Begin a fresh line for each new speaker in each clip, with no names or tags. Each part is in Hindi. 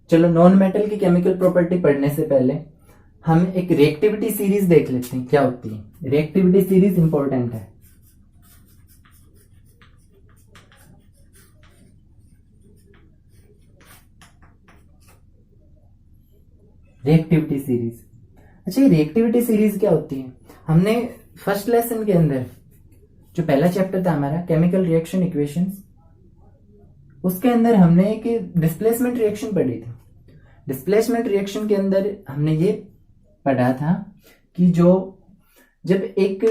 चलो नॉन मेटल की केमिकल प्रॉपर्टी पढ़ने से पहले हम एक रिएक्टिविटी सीरीज देख लेते हैं क्या होती है। रिएक्टिविटी सीरीज इंपॉर्टेंट है। रिएक्टिविटी सीरीज, अच्छा ये रिएक्टिविटी सीरीज क्या होती है? हमने फर्स्ट लेसन के अंदर जो पहला चैप्टर था हमारा केमिकल रिएक्शन इक्वेशंस, उसके अंदर हमने एक डिस्प्लेसमेंट रिएक्शन पढ़ी थी। डिस्प्लेसमेंट रिएक्शन के अंदर हमने ये पढ़ा था कि जब एक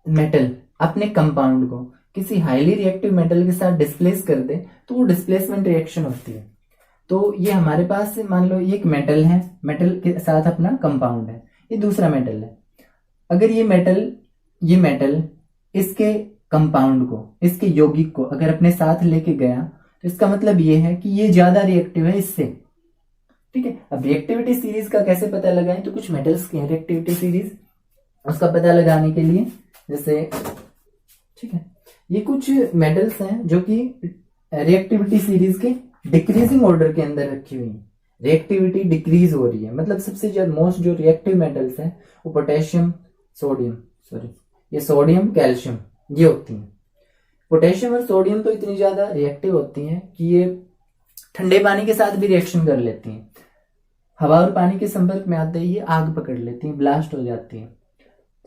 मेटल अपने कंपाउंड को किसी हाईली रिएक्टिव मेटल के साथ डिस्प्लेस कर दे तो वो डिस्प्लेसमेंट रिएक्शन होती है। तो ये हमारे पास मान लो ये एक मेटल है, मेटल के साथ अपना कंपाउंड है, ये दूसरा मेटल है। अगर ये मेटल इसके कंपाउंड को, इसके यौगिक को अगर अपने साथ लेके गया तो इसका मतलब ये है कि ये ज्यादा रिएक्टिव है इससे, ठीक है। अब रिएक्टिविटी सीरीज का कैसे पता लगाएं? तो कुछ मेटल्स की रिएक्टिविटी सीरीज, उसका पता लगाने के लिए जैसे, ठीक है, ये कुछ मेटल्स हैं जो कि रिएक्टिविटी सीरीज के डिक्रीजिंग ऑर्डर के अंदर रखी हुई है। रिएक्टिविटी डिक्रीज हो रही है, मतलब सबसे ज्यादा मोस्ट जो रिएक्टिव मेटल्स हैं वो पोटेशियम, ये सोडियम, कैल्शियम, ये होती हैं। पोटेशियम और सोडियम तो इतनी ज्यादा रिएक्टिव होती हैं कि ये ठंडे पानी के साथ भी रिएक्शन कर लेती हैं। हवा और पानी के संपर्क में आते ही ये आग पकड़ लेती हैं, ब्लास्ट हो जाती है।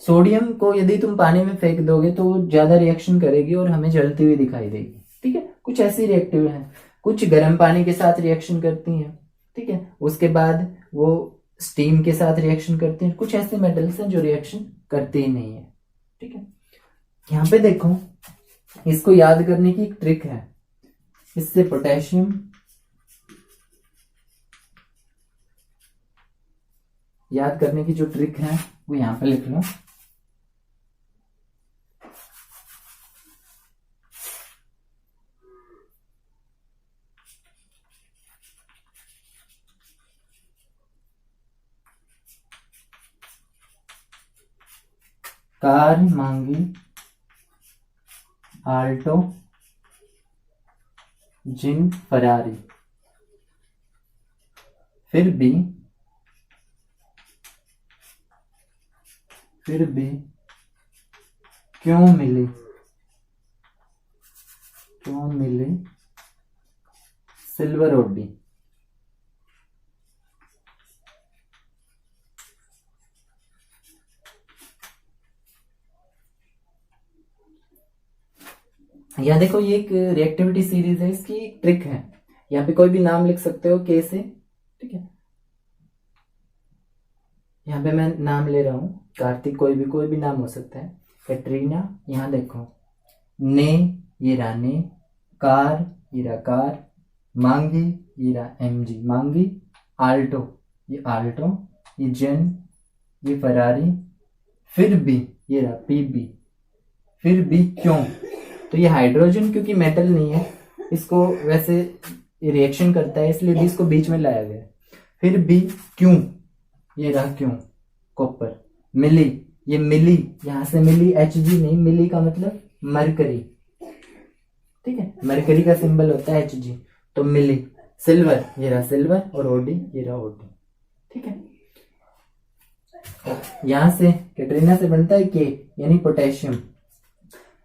सोडियम को यदि तुम पानी में फेंक दोगे तो वो ज्यादा रिएक्शन करेगी और हमें जलती हुई दिखाई देगी, ठीक है। कुछ ऐसी रिएक्टिव हैं। कुछ गर्म पानी के साथ रिएक्शन करती हैं, ठीक है, उसके बाद वो स्टीम के साथ रिएक्शन करती हैं। कुछ ऐसे मेटल्स हैं जो रिएक्शन करते ही नहीं है, ठीक है। यहाँ पे देखो, इसको याद करने की एक ट्रिक है। इससे पोटेशियम याद करने की जो ट्रिक है वो यहां पे लिख लो। कार, मांगी, आल्टो, जिन, फरारी, फिर भी क्यों मिले सिल्वर ओडी। यहाँ देखो ये एक रिएक्टिविटी सीरीज है, इसकी एक ट्रिक है। यहाँ पे कोई भी नाम लिख सकते हो के से, ठीक है। यहाँ पे मैं नाम ले रहा हूं कार्तिक, कोई भी नाम हो सकता है। कैटरीना, यहाँ देखो ने, ये राने, कार, ये रहा कार, मांगी, ये रहा एमजी मांगी, आल्टो, ये जेन, ये फरारी, फिर भी, ये रहा पीबी, फिर भी क्यों। तो ये हाइड्रोजन क्योंकि मेटल नहीं है, इसको वैसे रिएक्शन करता है इसलिए भी इसको बीच में लाया गया। फिर भी क्यों, ये रहा क्यों, कॉपर, मिली, ये मिली, यहां से मिली, Hg नहीं, मिली का मतलब मरकरी, ठीक है, मरकरी का सिंबल होता है Hg, तो मिली। सिल्वर, ये रहा सिल्वर, और ओडी, ये रहा ओडी, ठीक है। यहां से कैटरीना से बनता है के, यानी potassium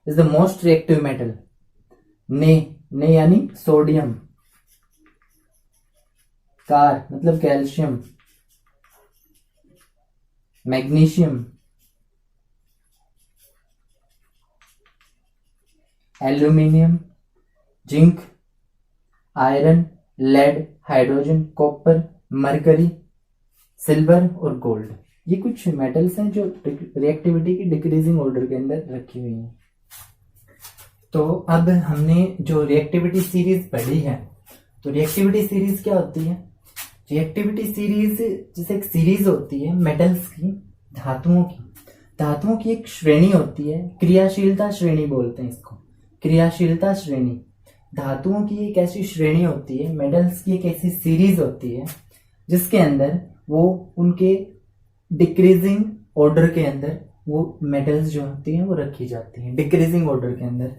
is the most reactive metal. ने यानी सोडियम, कार मतलब calcium, magnesium, aluminium, zinc, iron, lead, hydrogen, copper, mercury, silver और गोल्ड। ये कुछ मेटल्स हैं जो रिएक्टिविटी की डिक्रीजिंग ऑर्डर के अंदर रखी हुई हैं। तो अब हमने जो रिएक्टिविटी सीरीज पढ़ी है, तो रिएक्टिविटी सीरीज क्या होती है? रिएक्टिविटी सीरीज जैसे एक सीरीज होती है मेटल्स की, धातुओं की एक श्रेणी होती है, क्रियाशीलता श्रेणी बोलते हैं इसको, क्रियाशीलता श्रेणी। धातुओं की एक ऐसी श्रेणी होती है, मेटल्स की एक ऐसी सीरीज होती है जिसके अंदर वो उनके डिक्रीजिंग ऑर्डर के अंदर वो मेटल्स जो होती हैं वो रखी जाती हैं, डिक्रीजिंग ऑर्डर के अंदर।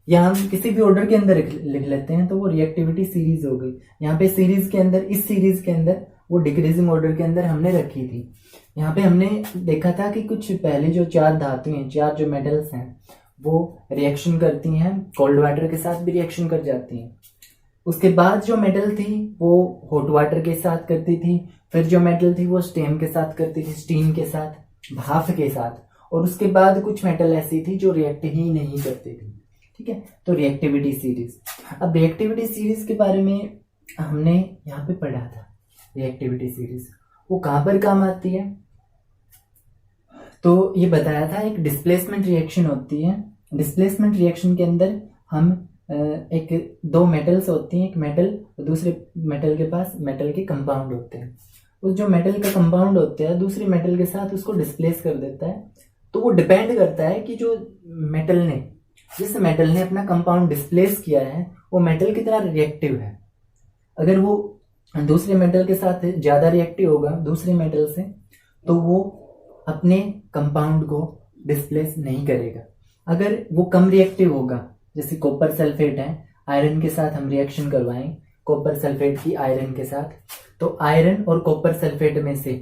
या हम किसी भी ऑर्डर के अंदर लिख लेते हैं तो वो रिएक्टिविटी सीरीज हो गई। यहाँ पे सीरीज के अंदर, इस सीरीज के अंदर वो डिक्रीजिंग ऑर्डर के अंदर हमने रखी थी। यहाँ पे हमने देखा था कि कुछ पहले जो 4 धातुएं, 4 जो मेटल्स हैं वो रिएक्शन करती हैं, कोल्ड वाटर के साथ भी रिएक्शन कर जाती हैं। उसके बाद जो मेटल थी वो हॉट वाटर के साथ करती थी, फिर जो मेटल थी वो स्टीम के साथ करती थी, स्टीम के साथ, भाप के साथ, और उसके बाद कुछ मेटल ऐसी थी जो रिएक्ट ही नहीं करती थी। ठीक है, तो रिएक्टिविटी सीरीज। अब रिएक्टिविटी सीरीज के बारे में हमने यहाँ पे पढ़ा था। रिएक्टिविटी सीरीज वो कहाँ पर काम आती है, तो ये बताया था एक डिस्प्लेसमेंट रिएक्शन होती है। डिस्प्लेसमेंट रिएक्शन के अंदर हम एक 2 मेटल्स होती हैं, एक मेटल दूसरे मेटल के पास मेटल के कंपाउंड होते हैं। उस जो मेटल का कंपाउंड होता है दूसरी मेटल के साथ उसको डिस्प्लेस कर देता है। तो वो डिपेंड करता है कि जो मेटल ने, जिस मेटल ने अपना कंपाउंड डिस्प्लेस किया है वो मेटल कितना रिएक्टिव है। अगर वो दूसरे मेटल के साथ ज्यादा रिएक्टिव होगा दूसरे मेटल से, तो वो अपने कंपाउंड को डिस्प्लेस नहीं करेगा। अगर वो कम रिएक्टिव होगा, जैसे कॉपर सल्फेट है, आयरन के साथ हम रिएक्शन करवाएं कॉपर सल्फेट की आयरन के साथ, तो आयरन और कॉपर सल्फेट में से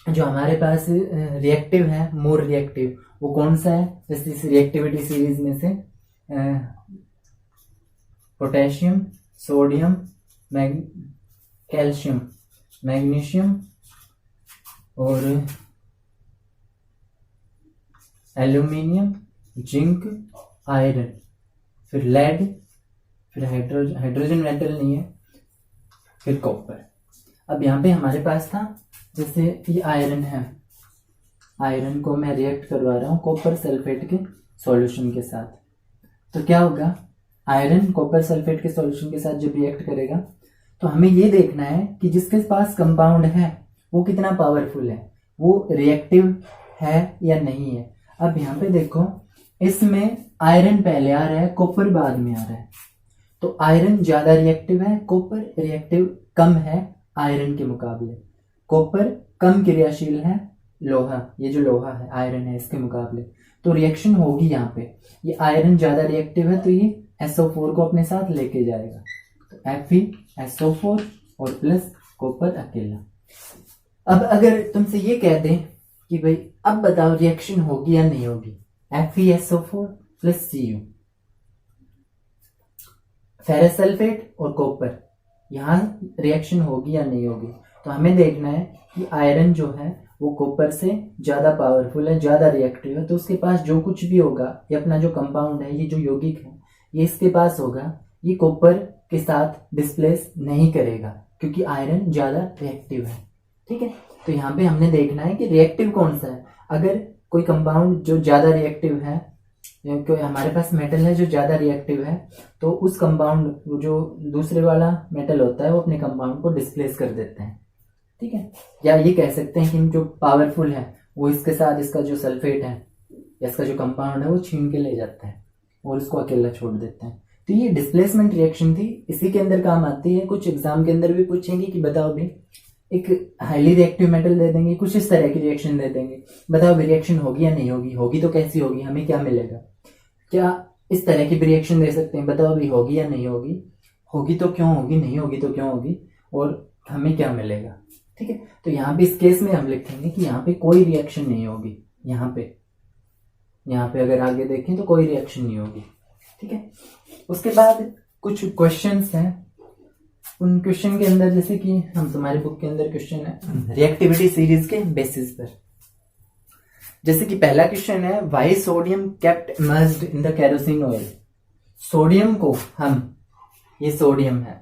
जो हमारे पास रिएक्टिव है, मोर रिएक्टिव, वो कौन सा है? जैसे इस रिएक्टिविटी सीरीज में से पोटेशियम, सोडियम, कैल्शियम, मैग्नीशियम और एल्यूमिनियम, जिंक, आयरन, फिर लेड, फिर हाइड्रोजन मेटल नहीं है, फिर कॉपर। अब यहाँ पे हमारे पास था, जैसे ये आयरन है, आयरन को मैं रिएक्ट करवा रहा हूँ कॉपर सल्फेट के सॉल्यूशन के साथ, तो क्या होगा? आयरन कॉपर सल्फेट के सॉल्यूशन के साथ जब रिएक्ट करेगा तो हमें ये देखना है कि जिसके पास कंपाउंड है वो कितना पावरफुल है, वो रिएक्टिव है या नहीं है। अब यहाँ पे देखो, इसमें आयरन पहले आ रहा है, कॉपर बाद में आ रहा है, तो आयरन ज्यादा रिएक्टिव है, कॉपर रिएक्टिव कम है आयरन के मुकाबले। कॉपर कम क्रियाशील है लोहा, ये जो लोहा है आयरन है इसके मुकाबले, तो रिएक्शन होगी यहाँ पे। ये आयरन ज्यादा रिएक्टिव है तो ये SO4 को अपने साथ लेके जाएगा, तो FeSO4 और प्लस कॉपर अकेला। अब अगर तुमसे ये कह दें कि भाई अब बताओ रिएक्शन होगी या नहीं होगी, FeSO4 plus Cu, ferrous sulphate और कॉपर, यहाँ रिएक्शन होगी या नहीं होगी, तो हमें देखना है कि आयरन जो है वो कॉपर से ज्यादा पावरफुल है, ज्यादा रिएक्टिव है, तो उसके पास जो कुछ भी होगा, ये अपना जो कंपाउंड है, ये जो यौगिक है, ये इसके पास होगा, ये कॉपर के साथ डिस्प्लेस नहीं करेगा क्योंकि आयरन ज्यादा रिएक्टिव है। ठीक है, तो यहाँ पे हमने देखना है कि रिएक्टिव कौन सा है। अगर कोई कंपाउंड जो ज्यादा रिएक्टिव है, कोई हमारे पास मेटल है जो ज्यादा रिएक्टिव है, तो उस कंपाउंड जो दूसरे वाला मेटल होता है वो अपने कंपाउंड को डिस्प्लेस कर देते हैं। ठीक है, या ये कह सकते हैं कि जो पावरफुल है वो इसके साथ इसका जो सल्फेट है या इसका जो कंपाउंड है वो छीन के ले जाता है और इसको अकेला छोड़ देते हैं। तो ये डिस्प्लेसमेंट रिएक्शन थी, इसी के अंदर काम आती है। कुछ एग्जाम के अंदर भी पूछेंगे कि बताओ भी, एक हाईली रिएक्टिव मेटल दे देंगे, कुछ इस तरह की रिएक्शन दे देंगे, बताओ भी रिएक्शन होगी या नहीं होगी, होगी तो कैसी होगी, हमें क्या मिलेगा। क्या इस तरह की भी रिएक्शन दे सकते हैं, बताओ भी होगी या नहीं होगी, होगी तो क्यों होगी, नहीं होगी तो क्यों होगी, और हमें क्या मिलेगा। ठीक है, तो यहाँ पे इस केस में हम लिखेंगे कि यहाँ पे कोई रिएक्शन नहीं होगी, यहाँ पे अगर आगे देखें तो कोई रिएक्शन नहीं होगी। ठीक है, उसके बाद कुछ क्वेश्चंस हैं, उन क्वेश्चन के अंदर जैसे कि हम तुम्हारी बुक के अंदर क्वेश्चन है रिएक्टिविटी सीरीज के बेसिस पर। जैसे कि पहला क्वेश्चन है, why sodium kept emerged in the kerosene oil. Sodium को हम, ये सोडियम है,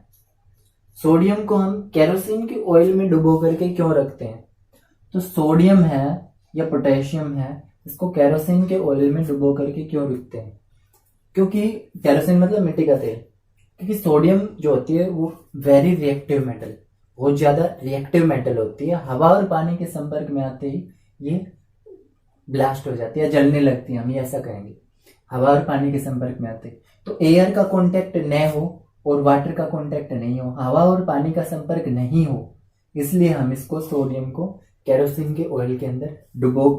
सोडियम को हम केरोसिन के ऑयल में डुबो करके क्यों रखते हैं? तो सोडियम है या पोटेशियम है, इसको केरोसिन के ऑयल में डुबो करके क्यों रखते हैं? क्योंकि केरोसिन मतलब मिट्टी का तेल, क्योंकि सोडियम जो होती है वो वेरी रिएक्टिव मेटल, बहुत ज्यादा रिएक्टिव मेटल होती है, हवा और पानी के संपर्क में आते ही ये ब्लास्ट हो जाती है, जलने लगती है, हम ये ऐसा कहेंगे, हवा और पानी के संपर्क में आते। तो एयर का कांटेक्ट न हो और वाटर का कांटेक्ट नहीं हो, हवा और पानी का संपर्क नहीं हो, इसलिए हम इसको सोडियम को केरोसिन के ऑयल के अंदर डुबो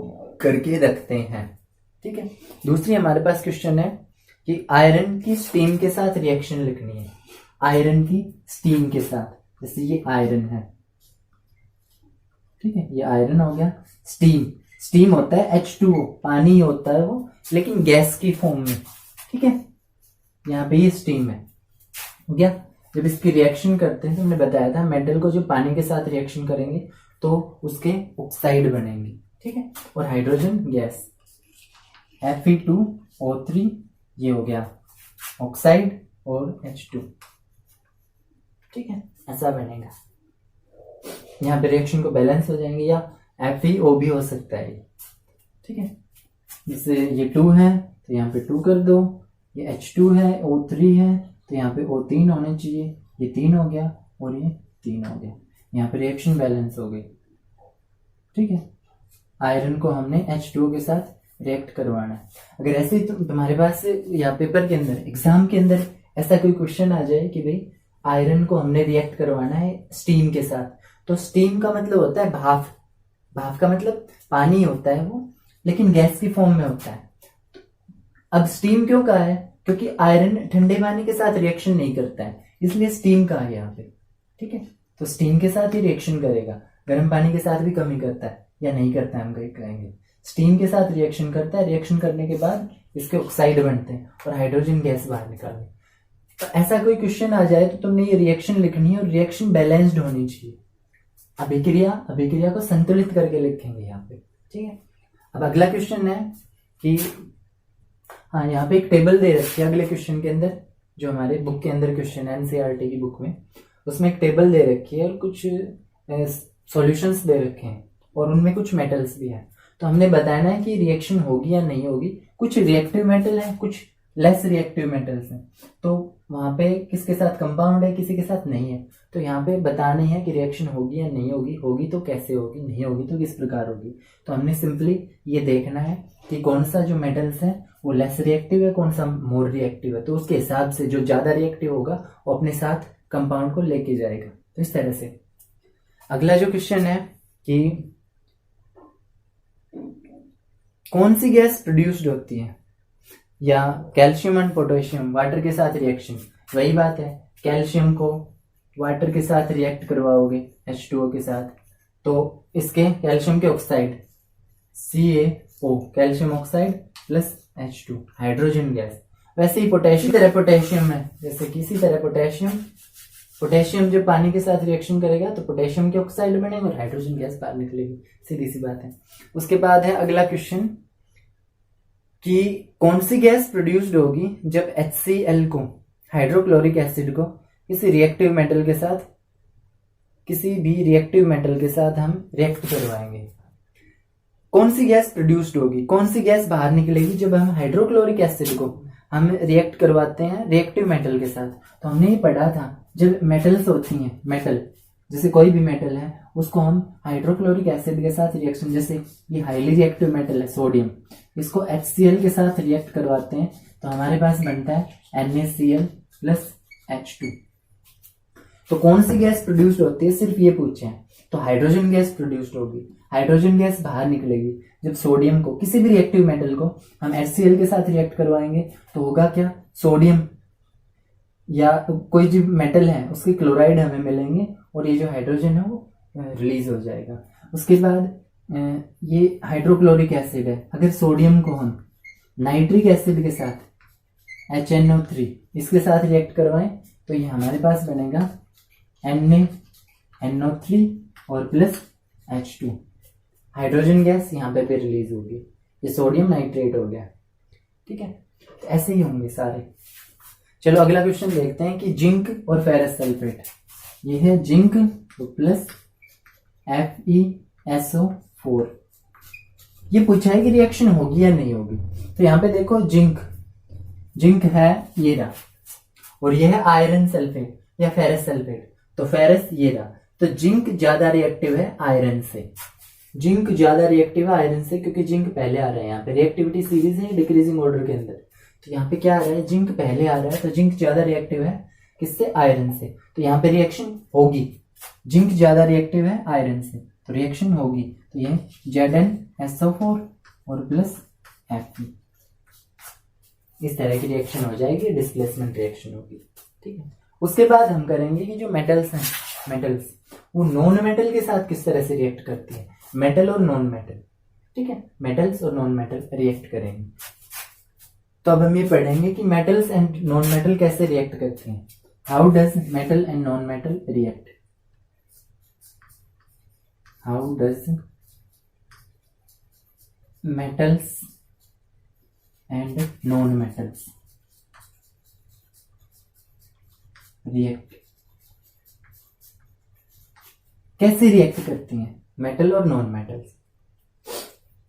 करके रखते हैं। ठीक है, दूसरी हमारे पास क्वेश्चन है कि आयरन की स्टीम के साथ रिएक्शन लिखनी है, आयरन की स्टीम के साथ। जैसे ये आयरन है, ठीक है, ये आयरन हो गया। स्टीम, स्टीम होता है H2O, पानी होता है वो, लेकिन गैस की फॉर्म में, ठीक है। यहाँ पे ये स्टीम है, हो गया। जब इसकी रिएक्शन करते हैं तो हमने बताया था मेटल को जब पानी के साथ रिएक्शन करेंगे तो उसके ऑक्साइड बनेंगे, ठीक है। और हाइड्रोजन गैस Fe2O3 ये हो गया ऑक्साइड और H2, ठीक है, ऐसा बनेगा। यहाँ पे रिएक्शन को बैलेंस हो जाएंगे, या FeO भी हो सकता है, ठीक है। जैसे ये 2 है तो यहाँ पे 2 कर दो, ये H2 है, O3 है तो यहाँ पे O3 होने चाहिए, ये 3 हो गया और ये 3 हो गया। यहाँ पे रिएक्शन बैलेंस हो गई, ठीक है। आयरन को हमने H2O के साथ रिएक्ट करवाना है। अगर ऐसे ही तुम्हारे पास या पेपर के अंदर, एग्जाम के अंदर ऐसा कोई क्वेश्चन आ जाए कि भाई आयरन को हमने रिएक्ट करवाना है स्टीम के साथ, तो स्टीम का मतलब होता है भाप, भाप का मतलब पानी होता है वो, लेकिन गैस की फॉर्म में होता है। अब स्टीम क्यों कहा है? क्योंकि आयरन ठंडे पानी के साथ रिएक्शन नहीं करता है, इसलिए स्टीम कहा है यहाँ पे, ठीक है। तो स्टीम के साथ ही रिएक्शन करेगा, गर्म पानी के साथ भी कमी करता है या नहीं करता है, हम कहेंगे स्टीम के साथ रिएक्शन करता है। रिएक्शन करने के बाद इसके ऑक्साइड बनते हैं और हाइड्रोजन गैस बाहर निकालनी। तो ऐसा कोई क्वेश्चन आ जाए तो तुमने ये रिएक्शन लिखनी है और रिएक्शन बैलेंस्ड होनी चाहिए। अभिक्रिया को संतुलित करके लिखेंगे यहाँ पे, ठीक है। अब अगला क्वेश्चन है कि हाँ, यहाँ पे एक टेबल दे रखी है अगले क्वेश्चन के अंदर, जो हमारे बुक के अंदर क्वेश्चन है एनसीईआरटी की बुक में, उसमें एक टेबल दे रखी है और कुछ सॉल्यूशंस दे रखे हैं और उनमें कुछ मेटल्स भी हैं। तो हमने बताना है कि रिएक्शन होगी या नहीं होगी। कुछ रिएक्टिव मेटल है, कुछ लेस रिएक्टिव मेटल्स हैं, तो वहां पे किसके साथ कंपाउंड है, किसी के साथ नहीं है। तो यहाँ पे बताना है कि रिएक्शन होगी या नहीं होगी, होगी तो कैसे होगी, नहीं होगी तो किस प्रकार होगी। तो हमने सिंपली ये देखना है कि कौन सा जो मेटल्स है वो लेस रिएक्टिव है, कौन सा मोर रिएक्टिव है। तो उसके हिसाब से जो ज्यादा रिएक्टिव होगा वो अपने साथ कंपाउंड को लेके जाएगा। तो इस तरह से अगला जो क्वेश्चन है कि कौन सी गैस प्रोड्यूस्ड होती है, या कैल्शियम एंड पोटेशियम वाटर के साथ रिएक्शन, वही बात है। कैल्शियम को वाटर के साथ रिएक्ट करवाओगे H2O के साथ, तो इसके कैल्शियम के oxide CaO, calcium oxide plus H2, hydrogen gas. वैसे ही पोटेशियम है, जैसे किसी तरह पोटेशियम जब पानी के साथ रिएक्शन करेगा तो पोटेशियम के ऑक्साइड बनेंगे और हाइड्रोजन गैस बाहर निकलेगी, सीधी सी बात है। उसके बाद है अगला क्वेश्चन कि कौन सी गैस प्रोड्यूस्ड होगी जब HCl को, हाइड्रोक्लोरिक एसिड को किसी रिएक्टिव मेटल के साथ, किसी भी रिएक्टिव मेटल के साथ हम रिएक्ट करवाएंगे। कौन सी गैस प्रोड्यूस्ड होगी, कौन सी गैस बाहर निकलेगी जब हम हाइड्रोक्लोरिक एसिड को हम रिएक्ट करवाते हैं रिएक्टिव मेटल के साथ। तो हमने ये पढ़ा था जब मेटल्स होती हैं, मेटल जैसे कोई भी मेटल है उसको हम हाइड्रोक्लोरिक एसिड के साथ रिएक्शन, जैसे ये हाईली रिएक्टिव मेटल है सोडियम, इसको HCl के साथ रिएक्ट करवाते हैं तो हमारे पास बनता है NaCl प्लस H2। तो कौन सी गैस प्रोड्यूस्ड होती है, सिर्फ ये पूछे हैं। तो हाइड्रोजन गैस प्रोड्यूस्ड होगी, हाइड्रोजन गैस बाहर निकलेगी जब सोडियम को, किसी भी रिएक्टिव मेटल को हम HCl के साथ रिएक्ट करवाएंगे तो होगा क्या, सोडियम या कोई जो मेटल है उसके क्लोराइड हमें मिलेंगे और ये जो हाइड्रोजन है वो रिलीज हो जाएगा। उसके बाद ये हाइड्रोक्लोरिक एसिड है, अगर सोडियम को हम नाइट्रिक एसिड के साथ HNO3 इसके साथ रिएक्ट करवाएं तो ये हमारे पास बनेगा NaNO3 और प्लस H2, हाइड्रोजन गैस यहाँ पे रिलीज होगी, ये सोडियम नाइट्रेट हो गया, ठीक है। तो ऐसे ही होंगे सारे। चलो अगला क्वेश्चन देखते हैं कि जिंक और फेरस सल्फेट, ये है जिंक प्लस FeSO4, ये पूछा है कि रिएक्शन होगी या नहीं होगी। तो यहाँ पे देखो जिंक है ये रहा, और ये है आयरन सल्फेट या फेरस सल्फेट, तो फेरस ये रहा। तो जिंक ज्यादा रिएक्टिव है आयरन से, जिंक ज्यादा रिएक्टिव है आयरन से, क्योंकि जिंक पहले आ रहा है। यहाँ पे रिएक्टिविटी सीरीज है डिक्रीजिंग ऑर्डर के अंदर, तो यहाँ पे क्या आ रहा है, जिंक पहले आ रहा है, तो जिंक ज्यादा रिएक्टिव है किससे, आयरन से। तो यहाँ पे रिएक्शन होगी, जिंक ज्यादा रिएक्टिव है आयरन से तो रिएक्शन होगी। तो ये ZnSO4 और प्लस Fe, इस तरह की रिएक्शन हो जाएगी, डिस्प्लेसमेंट रिएक्शन होगी। ठीक है, उसके बाद हम करेंगे कि जो मेटल्स हैं, मेटल्स वो नॉन मेटल के साथ किस तरह से रिएक्ट करती है, मेटल और नॉन मेटल। ठीक है, मेटल्स और नॉन मेटल रिएक्ट करेंगे। तो अब हम ये पढ़ेंगे कि मेटल्स एंड नॉन मेटल कैसे रिएक्ट करते हैं। How does metal and non metal react, how does metals and non metals react, कैसे रिएक्ट करती हैं मेटल और नॉन मेटल्स।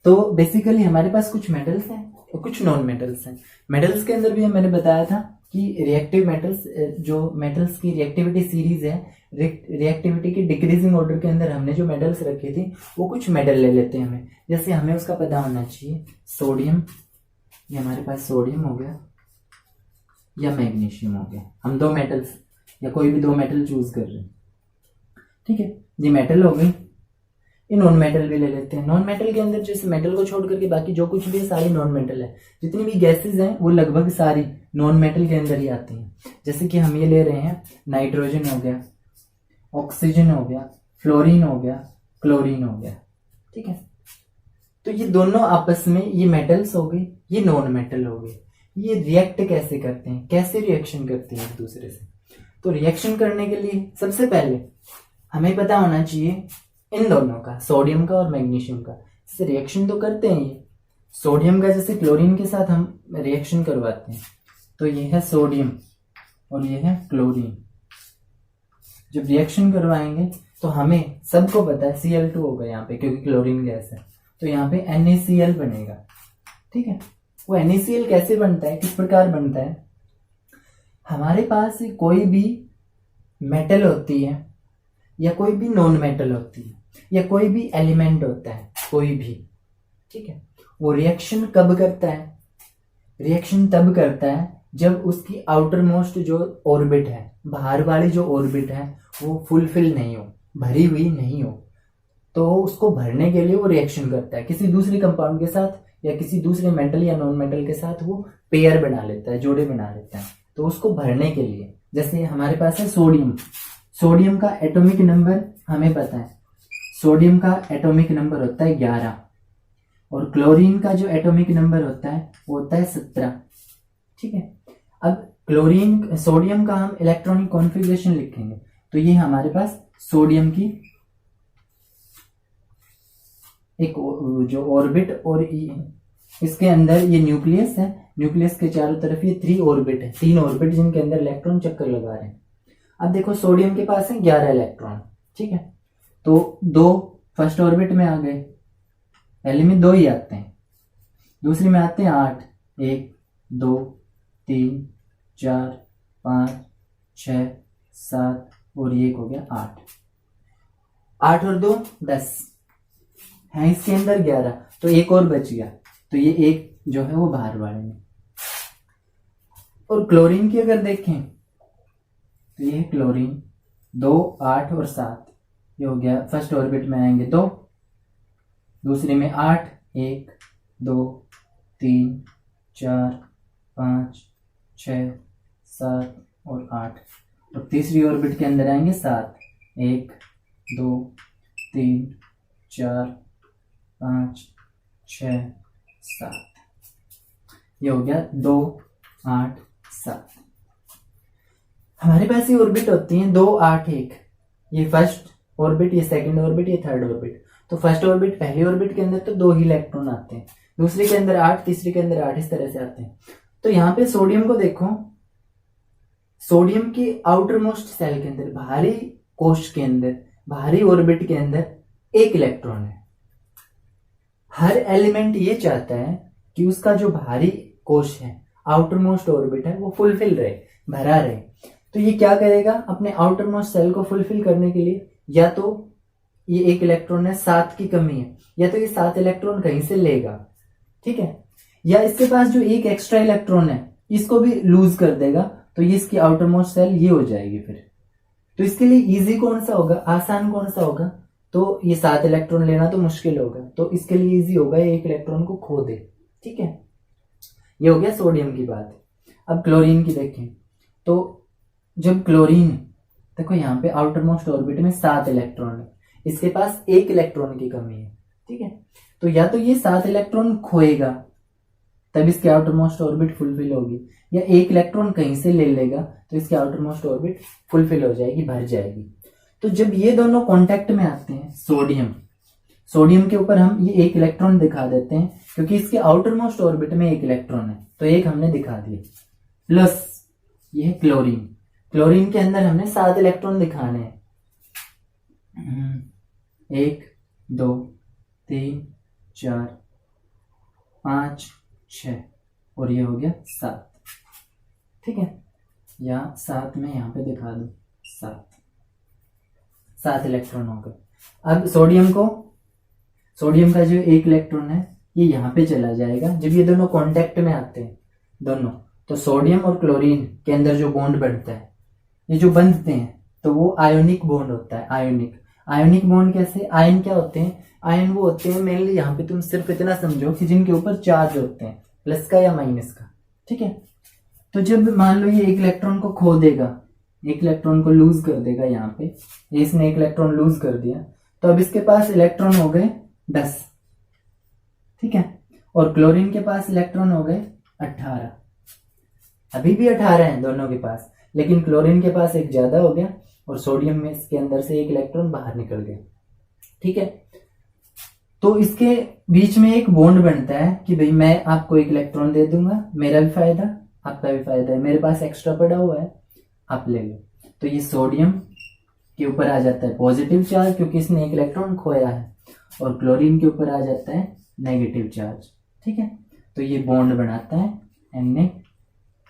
तो बेसिकली हमारे पास कुछ मेटल्स हैं और कुछ नॉन मेटल्स हैं। मेटल्स के अंदर भी मैंने बताया था कि रिएक्टिव मेटल्स, जो मेटल्स की रिएक्टिविटी सीरीज है, रिएक्टिविटी की डिक्रीजिंग ऑर्डर के अंदर हमने जो मेटल्स रखे थे वो कुछ मेटल ले लेते हैं हमें। जैसे हमें उसका पता होना चाहिए, सोडियम, ये हमारे पास सोडियम हो गया या मैग्नीशियम हो गया। हम दो मेटल्स या कोई भी दो मेटल चूज कर रहे हैं। ठीक है, ये मेटल हो गई। ये नॉन मेटल भी ले लेते हैं। नॉन मेटल के अंदर जैसे मेटल को छोड़ करके बाकी जो कुछ भी है सारी नॉन मेटल है। जितनी भी गैसेस हैं वो लगभग सारी नॉन मेटल के अंदर ही आती हैं। जैसे कि हम ये ले रहे हैं, नाइट्रोजन हो गया, ऑक्सीजन हो गया, फ्लोरीन हो गया, क्लोरीन हो गया। ठीक है, तो ये दोनों आपस में, ये मेटल्स हो गई, ये नॉन मेटल हो गई। ये रिएक्ट कैसे करते हैं, कैसे रिएक्शन करते हैं एक दूसरे से। तो रिएक्शन करने के लिए सबसे पहले हमें पता होना चाहिए इन दोनों का, सोडियम का और मैग्नीशियम का। इससे रिएक्शन तो करते हैं ये। सोडियम का जैसे क्लोरीन के साथ हम रिएक्शन करवाते हैं, तो ये है सोडियम और ये है क्लोरीन। जब रिएक्शन करवाएंगे तो हमें सबको पता है Cl2 होगा यहाँ पे, क्योंकि क्लोरीन गैस है, तो यहाँ पे NaCl बनेगा। ठीक है, वो NaCl कैसे बनता है, किस प्रकार बनता है। हमारे पास कोई भी मेटल होती है या कोई भी नॉन मेटल होती है या कोई भी एलिमेंट होता है, कोई भी, ठीक है, वो रिएक्शन कब करता है, रिएक्शन तब करता है जब उसकी आउटर मोस्ट जो ऑर्बिट है, बाहर वाली जो ऑर्बिट है वो फुलफिल नहीं हो, भरी हुई नहीं हो। तो उसको भरने के लिए वो रिएक्शन करता है किसी दूसरे कंपाउंड के साथ या किसी दूसरे मेटल या नॉन मेटल के साथ, वो पेयर बना लेता है, जोड़े बना लेता है। तो उसको भरने के लिए, जैसे हमारे पास है सोडियम, सोडियम का एटॉमिक नंबर हमें पता है, सोडियम का एटॉमिक नंबर होता है 11 और क्लोरीन का जो एटॉमिक नंबर होता है वो होता है 17। ठीक है, अब क्लोरीन, सोडियम का हम इलेक्ट्रॉनिक कॉन्फ़िगरेशन लिखेंगे, तो ये हमारे पास सोडियम की एक जो ऑर्बिट, और इसके अंदर ये न्यूक्लियस है, न्यूक्लियस के चारों तरफ ये 3 ऑर्बिट है, 3 ऑर्बिट जिनके अंदर इलेक्ट्रॉन चक्कर लगा रहे हैं। अब देखो सोडियम के पास है 11 इलेक्ट्रॉन। ठीक है, तो 2 फर्स्ट ऑर्बिट में आ गए, पहले में 2 ही आते हैं, दूसरी में आते हैं 8, 1 2 3 4 5 6 7 और ये हो गया 8, 8 और 2 10 है, इसके अंदर 11, तो एक और बच गया, तो ये एक जो है वो बाहर वाले में। और क्लोरीन की अगर देखें तो ये क्लोरीन 2 8 और 7, ये हो गया, फर्स्ट ऑर्बिट में आएंगे 2, दूसरे में 8 1 2 3 4 5 6 7 और 8, और तीसरी ऑर्बिट के अंदर आएंगे 7 1 2 3 4 5 6 7, ये हो गया 2 8 7। हमारे पास ये ऑर्बिट होती हैं 2 8 1, ये फर्स्ट ऑर्बिट, ये सेकंड ऑर्बिट, ये थर्ड ऑर्बिट। तो फर्स्ट ऑर्बिट, पहली ऑर्बिट के अंदर तो 2 ही इलेक्ट्रॉन आते हैं, दूसरे के अंदर 8, तीसरे के अंदर 8, इस तरह से आते हैं। तो यहाँ पे सोडियम को देखो, सोडियम की आउटर मोस्ट सेल के अंदर, बाहरी कोश के अंदर, बाहरी ऑर्बिट के अंदर 1 इलेक्ट्रॉन है। हर एलिमेंट ये चाहता है कि उसका जो बाहरी कोश है, आउटर मोस्ट ऑर्बिट है, वो फुलफिल रहे, भरा रहे। तो ये क्या करेगा, अपने आउटर मोस्ट सेल को फुलफिल करने के लिए, या तो ये 1 इलेक्ट्रॉन है, 7 की कमी है, या तो ये 7 इलेक्ट्रॉन कहीं से लेगा, ठीक है, या इसके पास जो 1 एक्स्ट्रा इलेक्ट्रॉन है इसको भी लूज कर देगा, तो ये इसकी आउटर मोस्ट सेल ये हो जाएगी फिर। तो इसके लिए इजी कौन सा होगा, आसान कौन सा होगा, तो ये 7 इलेक्ट्रॉन लेना तो मुश्किल होगा, तो इसके लिए इजी होगा 1 इलेक्ट्रॉन को खो दे। ठीक है, ये हो गया सोडियम की बात। अब क्लोरीन की देखें तो जब क्लोरीन, देखो यहाँ पे आउटर मोस्ट ऑर्बिट में 7 इलेक्ट्रॉन है, इसके पास 1 इलेक्ट्रॉन की कमी है, ठीक है। तो या तो ये 7 इलेक्ट्रॉन खोएगा तब इसकी आउटर मोस्ट ऑर्बिट फुलफिल होगी, या 1 इलेक्ट्रॉन कहीं से ले लेगा तो इसकी आउटर मोस्ट ऑर्बिट फुलफिल हो जाएगी, भर जाएगी। तो जब ये दोनों कांटेक्ट में आते हैं, सोडियम के ऊपर हम ये 1 इलेक्ट्रॉन दिखा देते हैं क्योंकि इसके आउटर मोस्ट ऑर्बिट में 1 इलेक्ट्रॉन है, तो 1 हमने दिखा दिए। प्लस ये है क्लोरीन के अंदर हमने 7 इलेक्ट्रॉन दिखाने हैं, 1 2 3 4 5 6 और ये हो गया 7, ठीक है। या 7 में यहाँ पे दिखा दो, 7 इलेक्ट्रॉन हो गए। अब सोडियम का जो 1 इलेक्ट्रॉन है ये यहाँ पे चला जाएगा जब ये दोनों कांटेक्ट में आते हैं दोनों। तो सोडियम और क्लोरीन के अंदर जो बॉन्ड बनता है, ये जो बंधते हैं तो वो आयोनिक बॉन्ड होता है। आयोनिक बॉन्ड कैसे, आयन क्या होते हैं, आयन वो होते हैं मेनली, यहाँ पे तुम सिर्फ इतना समझो कि जिनके ऊपर चार्ज होते हैं, प्लस का या माइनस का, ठीक है। तो जब मान लो ये 1 इलेक्ट्रॉन को खो देगा, 1 इलेक्ट्रॉन को लूज कर देगा, यहाँ पे इसने 1 इलेक्ट्रॉन लूज कर दिया, तो अब इसके पास इलेक्ट्रॉन हो गए 10, ठीक है। और क्लोरीन के पास इलेक्ट्रॉन हो गए 18, अभी भी 18 है दोनों के पास, लेकिन क्लोरीन के पास एक ज्यादा हो गया और सोडियम में इसके अंदर से 1 इलेक्ट्रॉन बाहर निकल गया, ठीक है। तो इसके बीच में एक बॉन्ड बनता है कि भाई मैं आपको 1 इलेक्ट्रॉन दे दूंगा, मेरा भी फायदा आपका भी फायदा है, मेरे पास एक्स्ट्रा पड़ा हुआ है आप ले लो। तो ये सोडियम के ऊपर आ जाता है पॉजिटिव चार्ज क्योंकि इसने 1 इलेक्ट्रॉन खोया है, और क्लोरीन के ऊपर आ जाता है नेगेटिव चार्ज, ठीक है। तो ये बॉन्ड बनाता है Na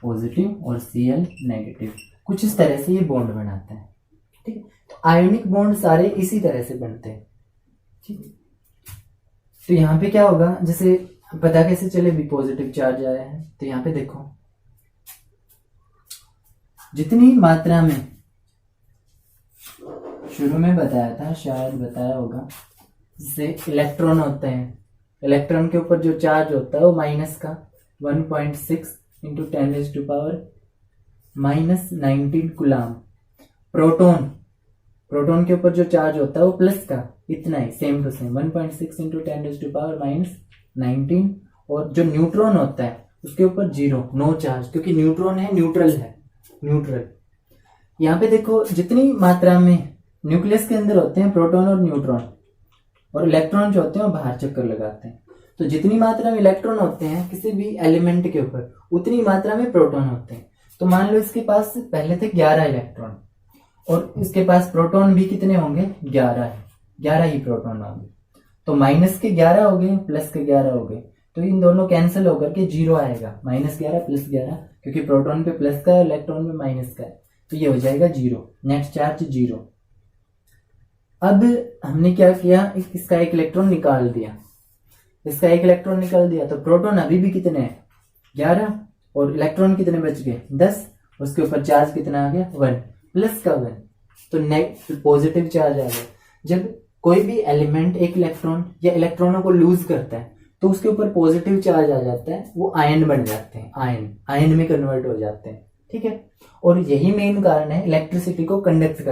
पॉजिटिव और Cl नेगेटिव, कुछ इस तरह से ये बॉन्ड बनाता है, ठीक है। तो आयोनिक बॉन्ड सारे इसी तरह से बनते हैं, ठीक है। तो यहाँ पे क्या होगा, जैसे पता कैसे चले भी पॉजिटिव चार्ज आया है, तो यहाँ पे देखो जितनी मात्रा में शुरू में बताया था, शायद बताया होगा, जैसे इलेक्ट्रॉन होते हैं, इलेक्ट्रॉन के ऊपर जो चार्ज होता है वो माइनस का 1.6 इंटू 10⁻⁻19 कूलाम। प्रोटॉन के ऊपर जो चार्ज होता है वो प्लस का इतना ही, सेम टू सेम 1.6 इंटू 10⁻⁻19। और जो न्यूट्रॉन होता है उसके ऊपर 0, नो चार्ज, क्योंकि न्यूट्रॉन है, न्यूट्रल। यहाँ पे देखो जितनी मात्रा में न्यूक्लियस के अंदर होते हैं प्रोटॉन और न्यूट्रॉन, और इलेक्ट्रॉन जो होते हैं वो बाहर चक्कर लगाते हैं, तो जितनी मात्रा में इलेक्ट्रॉन होते हैं किसी भी एलिमेंट के ऊपर उतनी मात्रा में प्रोटॉन होते हैं। तो मान लो इसके पास पहले थे 11 इलेक्ट्रॉन और इसके पास प्रोटॉन भी कितने होंगे, 11 है, 11 ही प्रोटॉन होंगे। तो माइनस के 11 हो गए, प्लस के 11 हो गए, तो इन दोनों कैंसिल होकर के 0 आएगा, -11 + 11, क्योंकि प्रोटॉन पे प्लस का है, इलेक्ट्रॉन पे माइनस का है, तो ये हो जाएगा 0, नेट चार्ज 0। अब हमने क्या किया, इसका 1 इलेक्ट्रॉन निकाल दिया, तो प्रोटॉन अभी भी कितने हैं, 11, और इलेक्ट्रॉन कितने बच गए, 10, उसके ऊपर चार्ज कितना आ गया, 1, प्लस का 1, तो नेट पॉजिटिव चार्ज आ गया। जब कोई भी एलिमेंट 1 इलेक्ट्रॉन या इलेक्ट्रॉनों को लूज करता है तो उसके ऊपर पॉजिटिव चार्ज आ जाता है, वो आयन बन जाते हैं, आयन में कन्वर्ट हो जाते हैं, ठीक है। और यही मेन कारण है इलेक्ट्रिसिटी को कंडक्ट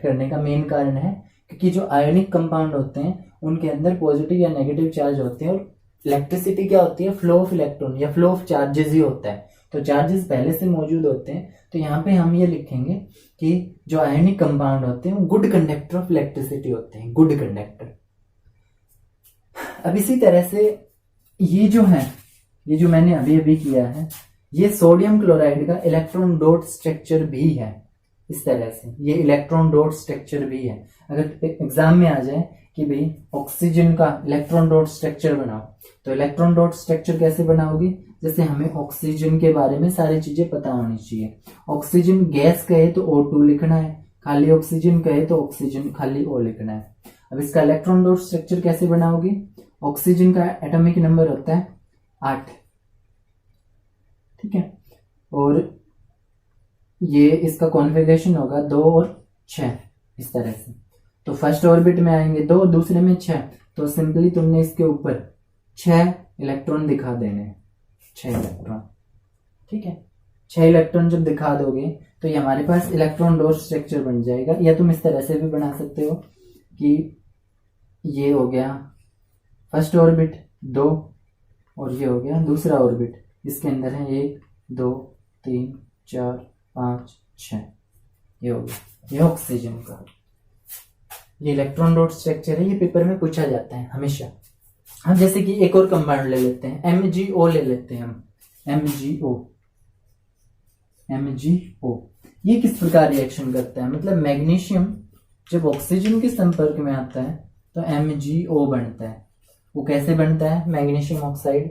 करने का मेन कारण है, क्योंकि जो आयोनिक कंपाउंड होते हैं उनके अंदर पॉजिटिव या नेगेटिव चार्ज होते हैं, और इलेक्ट्रिसिटी क्या होती है, फ्लो ऑफ इलेक्ट्रॉन या फ्लो ऑफ चार्जेस ही होता है, तो चार्जेस पहले से मौजूद होते हैं। तो यहाँ पे हम ये लिखेंगे कि जो आयोनिक कंपाउंड होते हैं वो गुड कंडक्टर ऑफ इलेक्ट्रिसिटी होते हैं, गुड कंडक्टर। अब इसी तरह से ये जो मैंने अभी किया है, ये सोडियम क्लोराइड का इलेक्ट्रॉन डॉट स्ट्रक्चर भी है, इस तरह से ये इलेक्ट्रॉन डॉट स्ट्रक्चर भी है। अगर एग्जाम में आ जाए कि भाई ऑक्सीजन का इलेक्ट्रॉन डॉट स्ट्रक्चर बनाओ, तो इलेक्ट्रॉन डॉट स्ट्रक्चर कैसे बनाओगे, जैसे हमें ऑक्सीजन के बारे में सारी चीजें पता होनी चाहिए। ऑक्सीजन गैस कहे तो O2 लिखना है, खाली ऑक्सीजन कहे तो ऑक्सीजन खाली O लिखना है। अब इसका इलेक्ट्रॉन डॉट स्ट्रक्चर कैसे बनाओगे, ऑक्सीजन का एटॉमिक नंबर होता है 8, ठीक है, और ये इसका कॉन्फ़िगरेशन होगा 2 और 6, इस तरह से। तो फर्स्ट ऑर्बिट में आएंगे 2, दूसरे में 6, तो सिंपली तुमने इसके ऊपर 6 इलेक्ट्रॉन दिखा देने हैं, 6 इलेक्ट्रॉन। ठीक है, 6 इलेक्ट्रॉन जब दिखा दोगे तो ये हमारे पास इलेक्ट्रॉन डॉट स्ट्रक्चर बन जाएगा। या तुम इस तरह से भी बना सकते हो कि ये हो गया फर्स्ट ऑर्बिट 2 और ये हो गया दूसरा ऑर्बिट, इसके अंदर है 1 2 3 4 5 6, ये हो गया, ये ऑक्सीजन का। ये इलेक्ट्रॉन डॉट स्ट्रक्चर है, ये पेपर में पूछा जाता है हमेशा। हम जैसे कि एक और कंपाउंड ले लेते हैं, MgO ले लेते हैं हम, MgO। ये किस प्रकार रिएक्शन करता है, मतलब मैग्नीशियम जब ऑक्सीजन के संपर्क में आता है तो MgO बनता है। वो कैसे बनता है, मैग्नीशियम ऑक्साइड।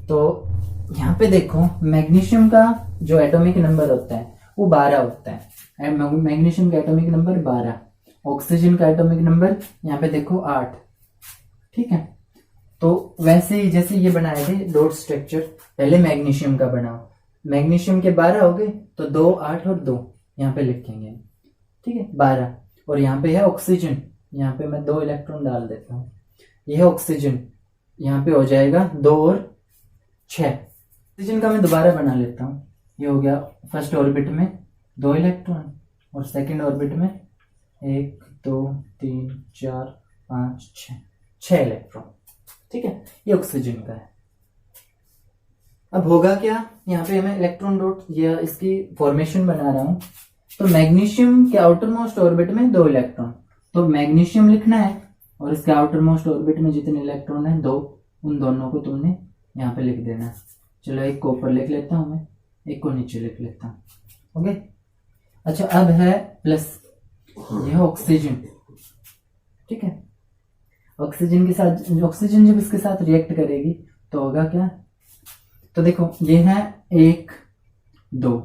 तो यहाँ पे देखो मैग्नीशियम का जो एटॉमिक नंबर होता है वो 12 होता है, मैग्नीशियम का एटॉमिक नंबर 12, ऑक्सीजन का एटॉमिक नंबर यहाँ पे देखो 8। ठीक है, तो वैसे ही जैसे ये बनाए थे डॉट स्ट्रक्चर, पहले मैग्नीशियम का बनाओ, मैग्नीशियम के 12 हो गए तो 2 8 और 2 यहाँ पे लिखेंगे। ठीक है, 12, और यहाँ पे है ऑक्सीजन, यहाँ पे मैं 2 इलेक्ट्रॉन डाल देता हूँ, यह है ऑक्सीजन, यहाँ पे हो जाएगा 2 और 6। ऑक्सीजन का मैं दोबारा बना लेता हूँ, ये हो गया फर्स्ट ऑर्बिट में 2 इलेक्ट्रॉन और सेकंड ऑर्बिट में 1 2 3 4 5 6 इलेक्ट्रॉन। ठीक है, ये ऑक्सीजन का है। अब होगा क्या, यहाँ पे मैं इलेक्ट्रॉन डॉट या इसकी फॉर्मेशन बना रहा हूं। तो मैग्नीशियम के आउटर मोस्ट ऑर्बिट में 2 इलेक्ट्रॉन, तो मैग्नीशियम लिखना है और इसके आउटर मोस्ट ऑर्बिट में जितने इलेक्ट्रॉन है 2, उन दोनों को तुमने यहाँ पे लिख देना है। चलो एक को ऊपर लिख लेता हूं मैं, एक को नीचे लिख लेता हूं। ओके, अच्छा अब है प्लस, यह ऑक्सीजन। ठीक है, ऑक्सीजन के साथ, ऑक्सीजन जब इसके साथ रिएक्ट करेगी तो होगा क्या, तो देखो ये है 1 2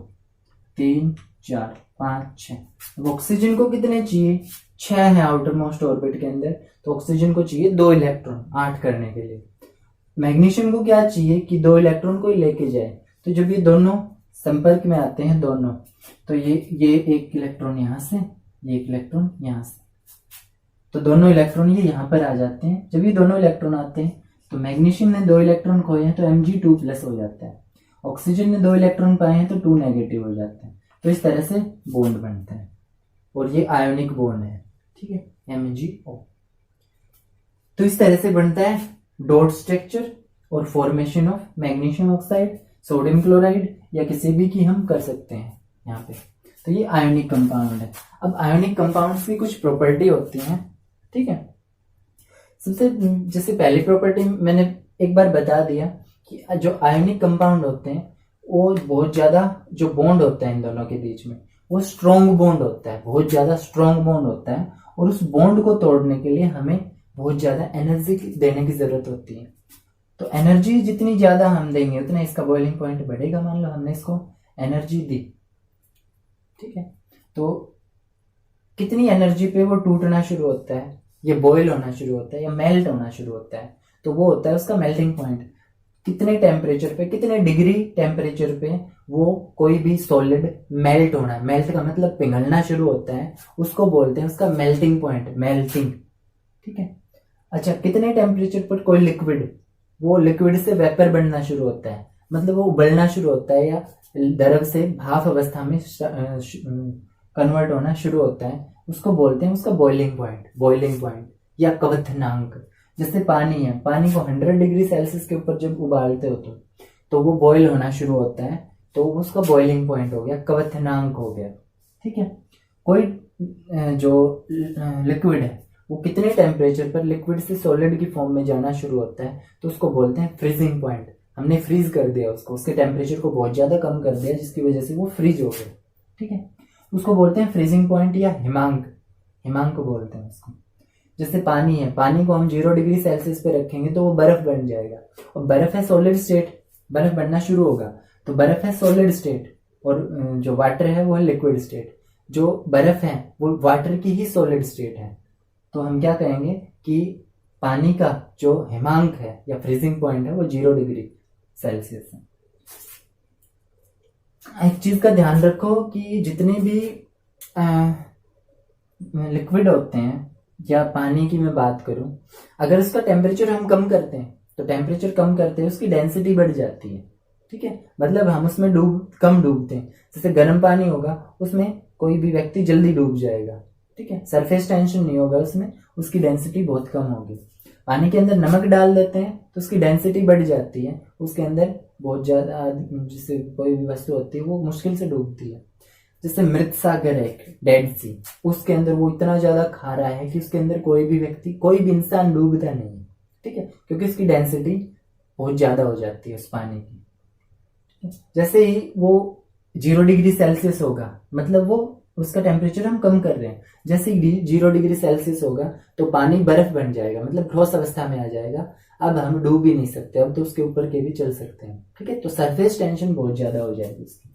3 4 5 6। अब ऑक्सीजन को कितने चाहिए, 6 है आउटर मोस्ट ऑर्बिट के अंदर, तो ऑक्सीजन को चाहिए 2 इलेक्ट्रॉन 8 करने के लिए। मैग्नीशियम को क्या चाहिए कि 2 इलेक्ट्रॉन को लेके जाए, तो जब ये दोनों संपर्क में आते हैं दोनों, तो ये 1 इलेक्ट्रॉन यहां से, ये 1 इलेक्ट्रॉन यहां से, तो दोनों इलेक्ट्रॉन ये यहाँ पर आ जाते हैं। जब ये दोनों इलेक्ट्रॉन आते हैं तो मैग्नीशियम ने 2 इलेक्ट्रॉन खोए हैं तो Mg2+ हो जाता है, ऑक्सीजन ने 2 इलेक्ट्रॉन पाए हैं तो 2 नेगेटिव हो जाता है। तो इस तरह से बॉन्ड बनता है और ये आयोनिक बॉन्ड है। ठीक है, MgO। तो इस तरह से बनता है डॉट स्ट्रक्चर और formation of magnesium oxide, sodium chloride या किसी भी की हम कर सकते हैं यहाँ पे। तो ये आयोनिक कंपाउंड है। अब आयोनिक कंपाउंड्स की कुछ प्रॉपर्टी होती हैं। ठीक है, सबसे जैसे पहली प्रॉपर्टी मैंने एक बार बता दिया कि जो आयोनिक कंपाउंड होते हैं वो बहुत ज्यादा, जो बॉन्ड होता है इन दोनों के बीच में वो स्ट्रॉन्ग बॉन्ड होता है, बहुत ज्यादा स्ट्रॉन्ग बॉन्ड होता है, और उस बॉन्ड को तोड़ने के लिए हमें बहुत ज्यादा एनर्जी देने की जरूरत होती है। तो एनर्जी जितनी ज्यादा हम देंगे उतना इसका बॉइलिंग पॉइंट बढ़ेगा। मान लो हमने इसको एनर्जी दी, ठीक है, तो कितनी एनर्जी पे वो टूटना शुरू होता है, ये बॉयल होना शुरू होता है या मेल्ट होना शुरू होता है, तो वो होता है उसका मेल्टिंग पॉइंट। कितने टेम्परेचर पे, कितने डिग्री टेम्परेचर पे वो कोई भी सॉलिड मेल्ट होना है, मेल्ट का मतलब पिघलना शुरू होता है, उसको बोलते हैं उसका मेल्टिंग पॉइंट, मेल्टिंग। ठीक है, अच्छा कितने टेम्परेचर पर कोई लिक्विड, वो लिक्विड से वेपर बनना शुरू होता है, मतलब वो उबलना शुरू होता है या द्रव से भाप अवस्था में कन्वर्ट होना शुरू होता है, उसको बोलते हैं उसका बॉइलिंग पॉइंट, बॉइलिंग पॉइंट या क्वथनांक। जैसे पानी है, पानी को 100 डिग्री सेल्सियस के ऊपर जब उबालते हो तो वो बॉयल होना शुरू होता है, तो उसका बॉइलिंग पॉइंट हो गया, क्वथनांक हो गया। ठीक है, कोई जो लिक्विड है वो कितने टेम्परेचर पर लिक्विड से सॉलिड की फॉर्म में जाना शुरू होता है, तो उसको बोलते हैं फ्रीजिंग पॉइंट। हमने फ्रीज कर दिया उसको, उसके टेम्परेचर को बहुत ज्यादा कम कर दिया जिसकी वजह से वो फ्रीज हो गया। ठीक है, उसको बोलते हैं फ्रीजिंग पॉइंट या हिमांक, हिमांक को बोलते हैं उसको। जैसे पानी है, पानी को हम 0 डिग्री सेल्सियस पे रखेंगे तो वो बर्फ बन जाएगा, और बर्फ है सॉलिड स्टेट, बर्फ बनना शुरू होगा, तो बर्फ है सॉलिड स्टेट, और जो वाटर है वो है लिक्विड स्टेट। जो बर्फ है वो वाटर की ही सॉलिड स्टेट है, तो हम क्या कहेंगे कि पानी का जो हिमांक है या फ्रीजिंग पॉइंट है वो 0 डिग्री सेल्सियस है। एक चीज का ध्यान रखो कि जितने भी लिक्विड होते हैं या पानी की मैं बात करूं, अगर उसका टेम्परेचर हम कम करते हैं तो टेम्परेचर कम करते हैं उसकी डेंसिटी बढ़ जाती है, ठीक है। मतलब हम उसमें कम डूबते हैं। जैसे गर्म पानी होगा उसमें कोई भी व्यक्ति जल्दी डूब जाएगा, ठीक है, सरफेस टेंशन नहीं होगा उसमें, उसकी डेंसिटी बहुत कम होगी। पानी के अंदर नमक डाल देते हैं तो उसकी डेंसिटी बढ़ जाती है, उसके अंदर बहुत ज्यादा, जिससे कोई भी वस्तु होती है वो मुश्किल से डूबती है। जैसे मृत सागर है डेड सी, उसके अंदर वो इतना ज्यादा खारा है कि उसके अंदर कोई भी व्यक्ति, कोई भी इंसान डूबता नहीं है, ठीक है, क्योंकि उसकी डेंसिटी बहुत ज्यादा हो जाती है उस पानी की। जैसे ही वो 0 डिग्री सेल्सियस होगा, मतलब वो उसका टेम्परेचर हम कम कर रहे हैं, जैसे ही 0 डिग्री सेल्सियस होगा तो पानी बर्फ बन जाएगा, मतलब ठोस अवस्था में आ जाएगा। अब हम डूब ही नहीं सकते, अब तो उसके ऊपर के भी चल सकते हैं, ठीक है। तो सरफेस टेंशन बहुत ज्यादा हो जाएगी उसकी,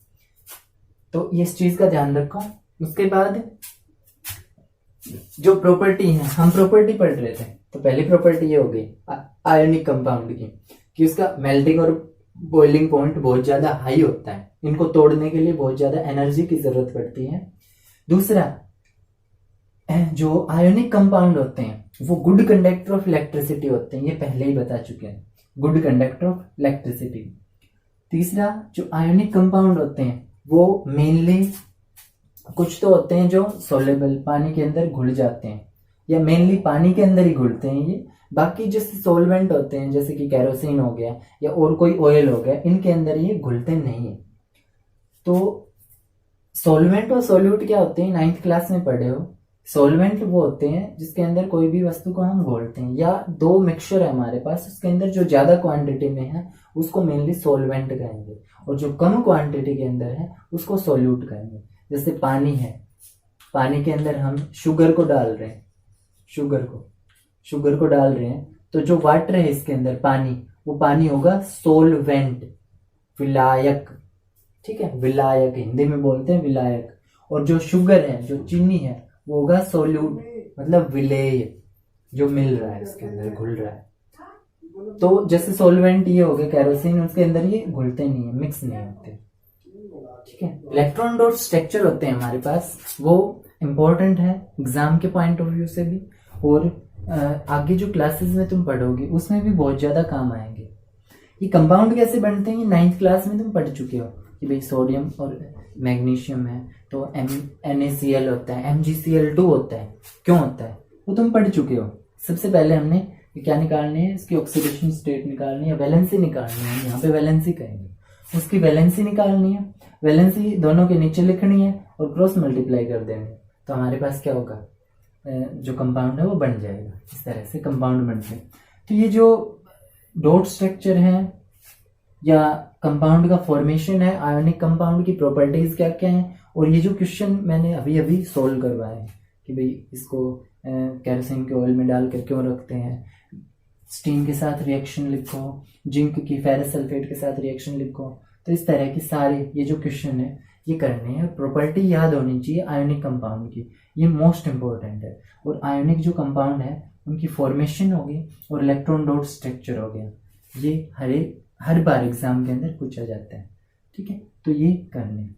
तो ये इस चीज का ध्यान रखो। उसके बाद जो प्रॉपर्टी है, हम प्रॉपर्टी पढ़ रहे थे, तो पहली प्रॉपर्टी ये हो गई आयोनिक कंपाउंड की कि उसका मेल्टिंग और बॉइलिंग पॉइंट बहुत ज्यादा हाई होता है, इनको तोड़ने के लिए बहुत ज्यादा एनर्जी की जरूरत पड़ती है। दूसरा, जो आयोनिक कंपाउंड होते हैं वो गुड कंडक्टर ऑफ इलेक्ट्रिसिटी होते हैं, ये पहले ही बता चुके हैं, गुड कंडक्टर ऑफ इलेक्ट्रिसिटी। तीसरा, जो आयोनिक कंपाउंड होते हैं वो मेनली कुछ तो होते हैं जो सोलेबल, पानी के अंदर घुल जाते हैं, या मेनली पानी के अंदर ही घुलते हैं ये। बाकी जैसे सोलवेंट होते हैं, जैसे कि कैरोसिन हो गया या और कोई ऑयल हो गया, इनके अंदर ये घुलते नहीं है। तो सोलवेंट और सोल्यूट क्या होते हैं, 9th क्लास में पढ़े हो। सोलवेंट वो होते हैं जिसके अंदर कोई भी वस्तु को हम घोलते हैं, या दो मिक्सचर है हमारे पास, उसके अंदर जो ज्यादा क्वांटिटी में है उसको मेनली सोलवेंट कहेंगे, और जो कम क्वांटिटी के अंदर है उसको सोल्यूट कहेंगे। जैसे पानी है, पानी के अंदर हम शुगर को डाल रहे हैं, शुगर को डाल रहे हैं, तो जो वाटर है इसके अंदर पानी, वो पानी होगा सोलवेंट, विलायक, ठीक है, विलायक हिंदी में बोलते हैं विलायक। और जो शुगर है, जो चीनी है, वो होगा सोल्यूट, मतलब विलेय, जो मिल रहा है इसके अंदर, घुल रहा है। तो जैसे सोलवेंट ये हो गए कैरोसिन, उसके अंदर ये घुलते नहीं है, मिक्स नहीं होते, ठीक है। इलेक्ट्रॉन डॉट स्ट्रक्चर होते हैं हमारे पास, वो इंपॉर्टेंट है एग्जाम के पॉइंट ऑफ व्यू से भी, और आगे जो क्लासेस में तुम पढ़ोगे उसमें भी बहुत ज्यादा काम आएंगे। ये कंपाउंड कैसे बनते हैं, ये 9th क्लास में तुम पढ़ चुके हो कि भाई सोडियम और मैग्नीशियम है तो NaCl होता है, MgCl2 होता है, क्यों होता है वो तुम पढ़ चुके हो। सबसे पहले हमने क्या निकालनी है, इसकी ऑक्सीडेशन स्टेट निकालनी है, वैलेंसी निकालनी है, यहाँ पे वैलेंसी कहेंगे, उसकी वैलेंसी निकालनी है, वैलेंसी दोनों के नीचे लिखनी है और क्रॉस मल्टीप्लाई कर देंगे, तो हमारे पास क्या होगा, जो कंपाउंड है वो बन जाएगा। इस तरह से कंपाउंड बनते हैं। तो ये जो डॉट स्ट्रक्चर है या कंपाउंड का फॉर्मेशन है, आयोनिक कंपाउंड की प्रॉपर्टीज क्या क्या हैं, और ये जो क्वेश्चन मैंने अभी अभी सोल्व करवाया है कि भाई इसको कैरोसिन के ऑयल में डालकर क्यों रखते हैं, स्टीम के साथ रिएक्शन लिखो, जिंक की फेरस सल्फेट के साथ रिएक्शन लिखो, तो इस तरह की सारे ये जो क्वेश्चन है ये करने हैं। प्रॉपर्टी याद होनी चाहिए आयोनिक कंपाउंड की, ये मोस्ट इंपॉर्टेंट है। और आयोनिक जो कंपाउंड है उनकी फॉर्मेशन होगी और इलेक्ट्रॉन डॉट स्ट्रक्चर हो गया, ये हर बार एग्जाम के अंदर पूछा जाता है, ठीक है। तो ये करने